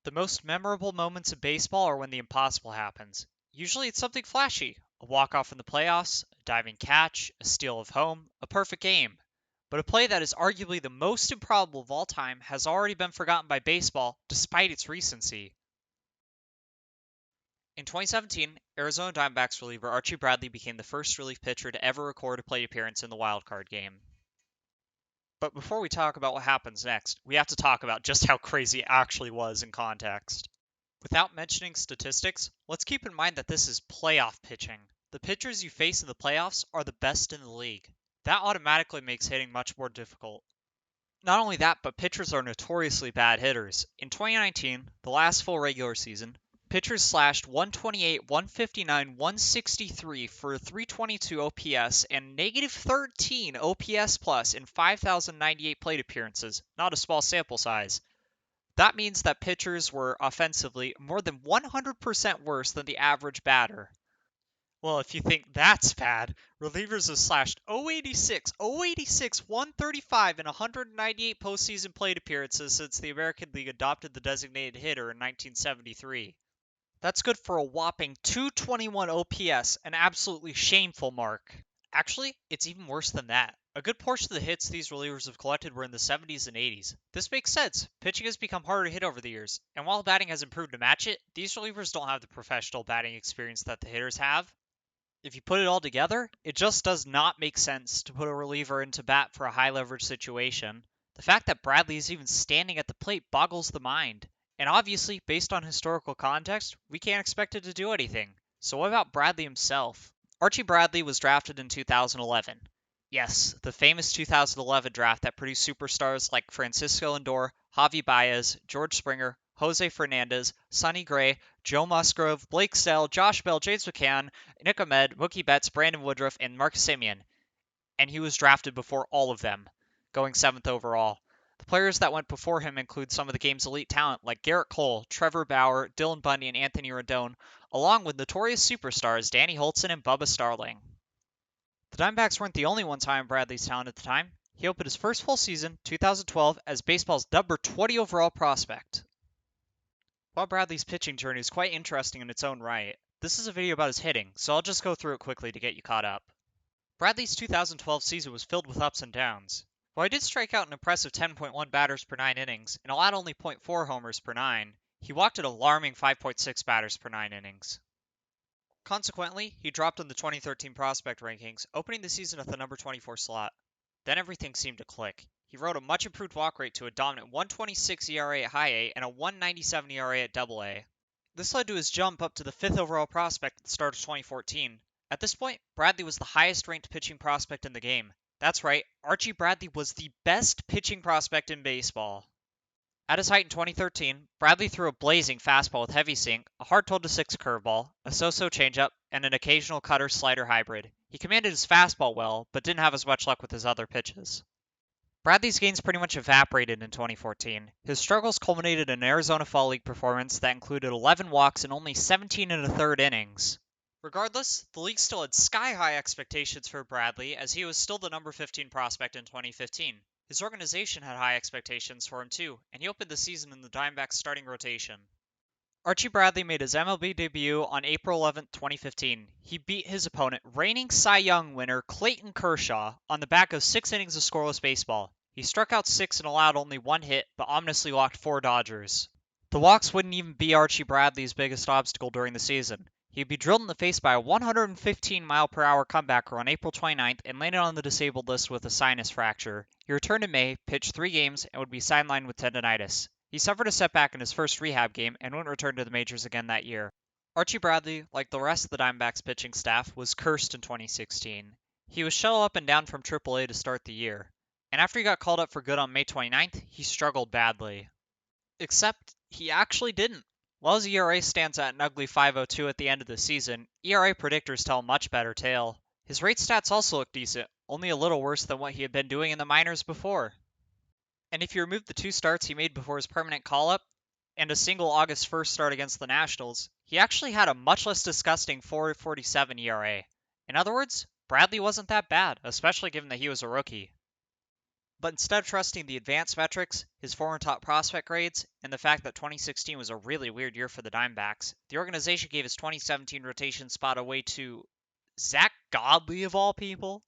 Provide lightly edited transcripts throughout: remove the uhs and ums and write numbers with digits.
The most memorable moments in baseball are when the impossible happens. Usually it's something flashy, a walk-off in the playoffs, a diving catch, a steal of home, a perfect game. But a play that is arguably the most improbable of all time has already been forgotten by baseball despite its recency. In 2017, Arizona Diamondbacks reliever Archie Bradley became the first relief pitcher to ever record a plate appearance in the wildcard game. But before we talk about what happens next, we have to talk about just how crazy it actually was in context. Without mentioning statistics, let's keep in mind that this is playoff pitching. The pitchers you face in the playoffs are the best in the league. That automatically makes hitting much more difficult. Not only that, but pitchers are notoriously bad hitters. In 2019, the last full regular season, pitchers slashed 128, 159, 163 for a 322 OPS and negative 13 OPS plus in 5,098 plate appearances, not a small sample size. That means that pitchers were offensively more than 100% worse than the average batter. Well, if you think that's bad, relievers have slashed 086, 086, 135, and 198 postseason plate appearances since the American League adopted the designated hitter in 1973. That's good for a whopping 221 OPS, an absolutely shameful mark. Actually, it's even worse than that. A good portion of the hits these relievers have collected were in the 70s and 80s. This makes sense. Pitching has become harder to hit over the years, and while batting has improved to match it, these relievers don't have the professional batting experience that the hitters have. If you put it all together, it just does not make sense to put a reliever into bat for a high leverage situation. The fact that Bradley is even standing at the plate boggles the mind. And obviously, based on historical context, we can't expect it to do anything. So what about Bradley himself? Archie Bradley was drafted in 2011. Yes, the famous 2011 draft that produced superstars like Francisco Lindor, Javi Baez, George Springer, Jose Fernandez, Sonny Gray, Joe Musgrove, Blake Snell, Josh Bell, James McCann, Nick Ahmed, Mookie Betts, Brandon Woodruff, and Marcus Semien. And he was drafted before all of them, going 7th overall. The players that went before him include some of the game's elite talent like Garrett Cole, Trevor Bauer, Dylan Bundy, and Anthony Rendon, along with notorious superstars Danny Holtzman and Bubba Starling. The Diamondbacks weren't the only ones high on Bradley's talent at the time. He opened his first full season, 2012, as baseball's number 20 overall prospect. While Bradley's pitching journey is quite interesting in its own right, this is a video about his hitting, so I'll just go through it quickly to get you caught up. Bradley's 2012 season was filled with ups and downs. While he did strike out an impressive 10.1 batters per 9 innings and allowed only 0.4 homers per 9, he walked an alarming 5.6 batters per 9 innings. Consequently, he dropped in the 2013 prospect rankings, opening the season at the number 24 slot. Then everything seemed to click. He rode a much improved walk rate to a dominant 1.26 ERA at high A and a 1.97 ERA at double A. This led to his jump up to the 5th overall prospect at the start of 2014. At this point, Bradley was the highest ranked pitching prospect in the game. That's right, Archie Bradley was the best pitching prospect in baseball. At his height in 2013, Bradley threw a blazing fastball with heavy sink, a hard 12-6 curveball, a so-so changeup, and an occasional cutter-slider hybrid. He commanded his fastball well, but didn't have as much luck with his other pitches. Bradley's gains pretty much evaporated in 2014. His struggles culminated in an Arizona Fall League performance that included 11 walks and only 17 1/3 innings. Regardless, the league still had sky-high expectations for Bradley, as he was still the number 15 prospect in 2015. His organization had high expectations for him too, and he opened the season in the Diamondbacks starting rotation. Archie Bradley made his MLB debut on April 11, 2015. He beat his opponent, reigning Cy Young winner Clayton Kershaw, on the back of 6 innings of scoreless baseball. He struck out 6 and allowed only 1 hit, but ominously walked 4 Dodgers. The walks wouldn't even be Archie Bradley's biggest obstacle during the season. He'd be drilled in the face by a 115-mile-per-hour comebacker on April 29th and landed on the disabled list with a sinus fracture. He returned in May, pitched 3 games, and would be sidelined with tendonitis. He suffered a setback in his first rehab game and wouldn't return to the majors again that year. Archie Bradley, like the rest of the Diamondbacks pitching staff, was cursed in 2016. He was shuttled up and down from AAA to start the year, and after he got called up for good on May 29th, he struggled badly. Except, he actually didn't. While his ERA stands at an ugly 5.02 at the end of the season, ERA predictors tell a much better tale. His rate stats also look decent, only a little worse than what he had been doing in the minors before. And if you remove the 2 starts he made before his permanent call-up, and a single August 1st start against the Nationals, he actually had a much less disgusting 4.47 ERA. In other words, Bradley wasn't that bad, especially given that he was a rookie. But instead of trusting the advanced metrics, his former top prospect grades, and the fact that 2016 was a really weird year for the Diamondbacks, the organization gave his 2017 rotation spot away to Zach Godley of all people.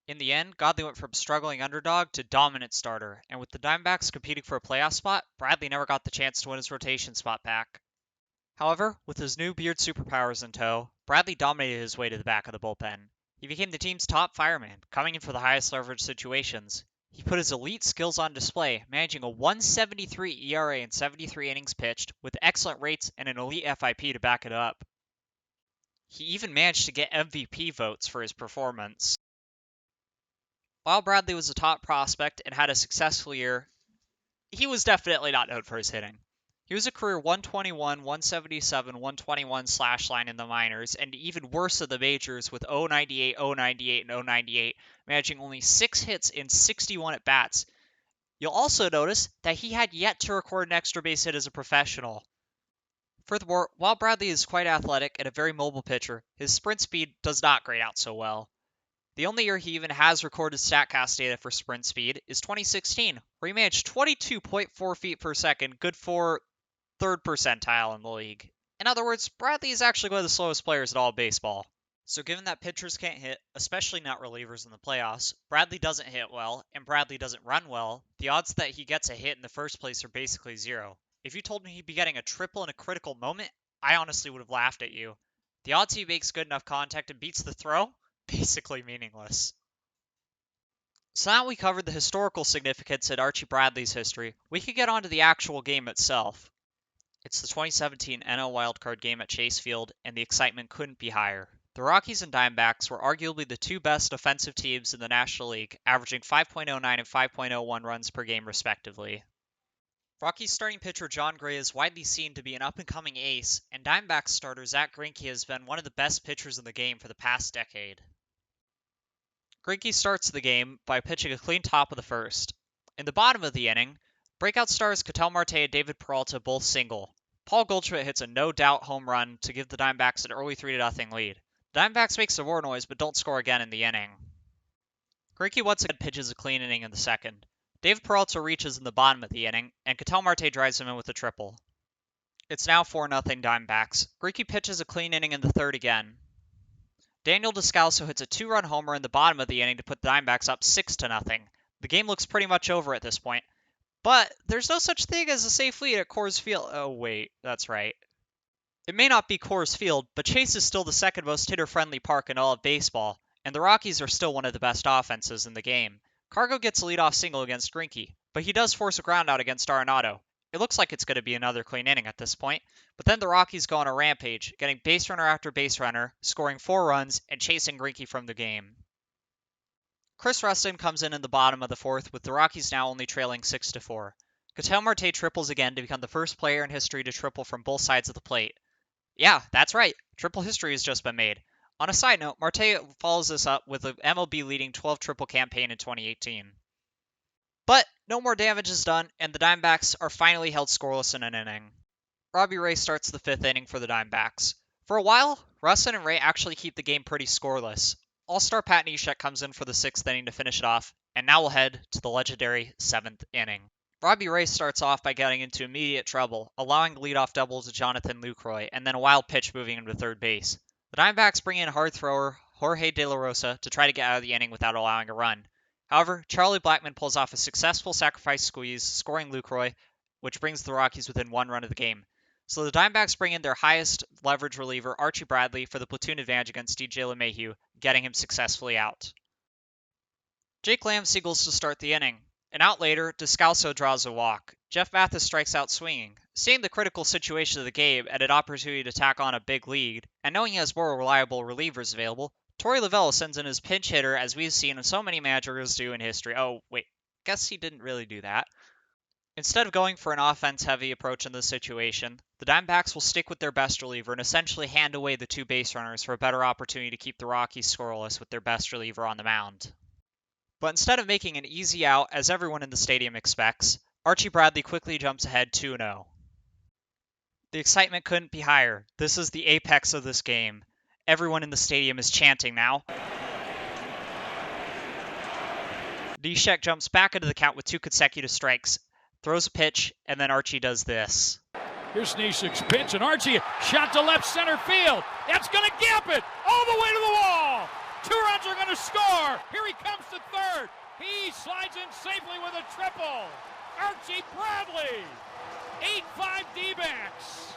In the end, Godley went from struggling underdog to dominant starter, and with the Diamondbacks competing for a playoff spot, Bradley never got the chance to win his rotation spot back. However, with his new Beard Superpowers in tow, Bradley dominated his way to the back of the bullpen. He became the team's top fireman, coming in for the highest leverage situations. He put his elite skills on display, managing a 1.73 ERA in 73 innings pitched, with excellent rates and an elite FIP to back it up. He even managed to get MVP votes for his performance. While Bradley was a top prospect and had a successful year, he was definitely not known for his hitting. He was a career 121, 177, 121 slash line in the minors, and even worse in the majors with 098, 098, and 098, managing only 6 hits in 61 at-bats. You'll also notice that he had yet to record an extra base hit as a professional. Furthermore, while Bradley is quite athletic and a very mobile pitcher, his sprint speed does not grade out so well. The only year he even has recorded StatCast data for sprint speed is 2016, where he managed 22.4 feet per second, good for 3rd percentile in the league. In other words, Bradley is actually one of the slowest players in all of baseball. So given that pitchers can't hit, especially not relievers in the playoffs, Bradley doesn't hit well, and Bradley doesn't run well, the odds that he gets a hit in the first place are basically zero. If you told me he'd be getting a triple in a critical moment, I honestly would have laughed at you. The odds he makes good enough contact and beats the throw? Basically meaningless. So now we covered the historical significance in Archie Bradley's history, we could get on to the actual game itself. It's the 2017 NL Wildcard game at Chase Field, and the excitement couldn't be higher. The Rockies and Diamondbacks were arguably the two best offensive teams in the National League, averaging 5.09 and 5.01 runs per game respectively. Rockies starting pitcher John Gray is widely seen to be an up-and-coming ace, and Diamondbacks starter Zach Greinke has been one of the best pitchers in the game for the past decade. Greinke starts the game by pitching a clean top of the first. In the bottom of the inning, breakout stars Ketel Marte and David Peralta both single. Paul Goldschmidt hits a no-doubt home run to give the Diamondbacks an early 3-0 lead. The Diamondbacks make some more noise but don't score again in the inning. Greinke once again pitches a clean inning in the second. David Peralta reaches in the bottom of the inning, and Ketel Marte drives him in with a triple. It's now 4-0 Diamondbacks. Greinke pitches a clean inning in the third again. Daniel Descalso hits a 2-run homer in the bottom of the inning to put the Diamondbacks up 6-0. The game looks pretty much over at this point. But there's no such thing as a safe lead at Coors Field. Oh wait, that's right. It may not be Coors Field, but Chase is still the second most hitter-friendly park in all of baseball, and the Rockies are still one of the best offenses in the game. Cargo gets a leadoff single against Greinke, but he does force a groundout against Arenado. It looks like it's going to be another clean inning at this point, but then the Rockies go on a rampage, getting base runner after base runner, scoring 4 runs, and chasing Greinke from the game. Chris Rustin comes in the bottom of the fourth, with the Rockies now only trailing 6-4. Ketel Marte triples again to become the first player in history to triple from both sides of the plate. Yeah, that's right, triple history has just been made. On a side note, Marte follows this up with an MLB-leading 12 triple campaign in 2018. But no more damage is done, and the Diamondbacks are finally held scoreless in an inning. Robbie Ray starts the 5th inning for the Diamondbacks. For a while, Rustin and Ray actually keep the game pretty scoreless. All-star Pat Neshek comes in for the 6th inning to finish it off, and now we'll head to the legendary 7th inning. Robbie Ray starts off by getting into immediate trouble, allowing a leadoff double to Jonathan Lucroy, and then a wild pitch moving him to third base. The Diamondbacks bring in hard thrower Jorge De La Rosa to try to get out of the inning without allowing a run. However, Charlie Blackmon pulls off a successful sacrifice squeeze, scoring Lucroy, which brings the Rockies within 1 run of the game. So the Diamondbacks bring in their highest leverage reliever, Archie Bradley, for the platoon advantage against DJ LeMahieu, getting him successfully out. Jake Lamb singles to start the inning. An out later, Descalso draws a walk. Jeff Mathis strikes out swinging. Seeing the critical situation of the game and an opportunity to tack on a big lead, and knowing he has more reliable relievers available, Torey Lovullo sends in his pinch hitter as we've seen so many managers do in history. Oh, wait, guess he didn't really do that. Instead of going for an offense-heavy approach in this situation, the Diamondbacks will stick with their best reliever and essentially hand away the 2 base runners for a better opportunity to keep the Rockies scoreless with their best reliever on the mound. But instead of making an easy out, as everyone in the stadium expects, Archie Bradley quickly jumps ahead 2-0. The excitement couldn't be higher. This is the apex of this game. Everyone in the stadium is chanting now. Neshek jumps back into the count with 2 consecutive strikes, throws a pitch, and then Archie does this. Here's Neshek's pitch, and Archie shot to left center field. That's going to gap it all the way to the wall. 2 runs are going to score. Here he comes to third. He slides in safely with a triple. Archie Bradley, 8-5 D-backs.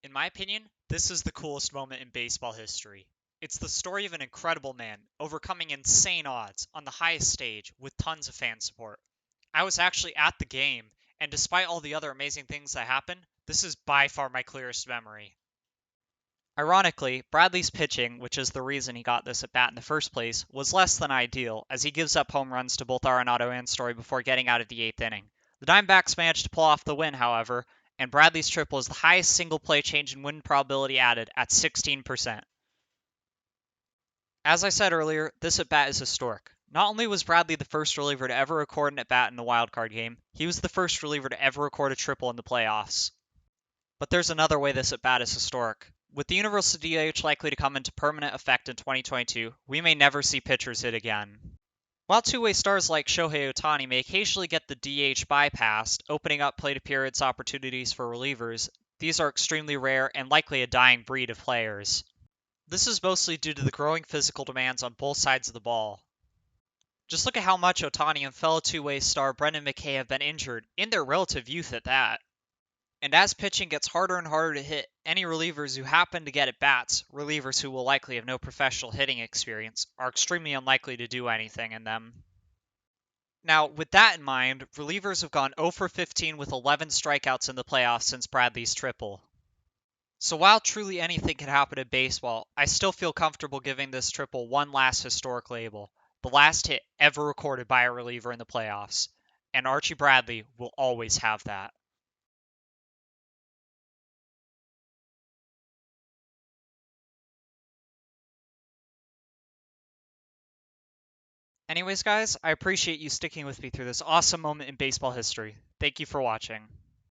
In my opinion, this is the coolest moment in baseball history. It's the story of an incredible man overcoming insane odds on the highest stage with tons of fan support. I was actually at the game, and despite all the other amazing things that happened, this is by far my clearest memory. Ironically, Bradley's pitching, which is the reason he got this at bat in the first place, was less than ideal, as he gives up home runs to both Arenado and Story before getting out of the 8th inning. The Diamondbacks managed to pull off the win, however, and Bradley's triple is the highest single play change in win probability added at 16%. As I said earlier, this at-bat is historic. Not only was Bradley the first reliever to ever record an at-bat in the wildcard game, he was the first reliever to ever record a triple in the playoffs. But there's another way this at-bat is historic. With the universal DH likely to come into permanent effect in 2022, we may never see pitchers hit again. While two-way stars like Shohei Ohtani may occasionally get the DH bypassed, opening up plate appearance opportunities for relievers, these are extremely rare and likely a dying breed of players. This is mostly due to the growing physical demands on both sides of the ball. Just look at how much Ohtani and fellow two-way star Brendan McKay have been injured, in their relative youth at that. And as pitching gets harder and harder to hit, any relievers who happen to get at bats, relievers who will likely have no professional hitting experience, are extremely unlikely to do anything in them. Now, with that in mind, relievers have gone 0 for 15 with 11 strikeouts in the playoffs since Bradley's triple. So while truly anything can happen in baseball, I still feel comfortable giving this triple one last historic label, the last hit ever recorded by a reliever in the playoffs, and Archie Bradley will always have that. Anyways, guys, I appreciate you sticking with me through this awesome moment in baseball history. Thank you for watching.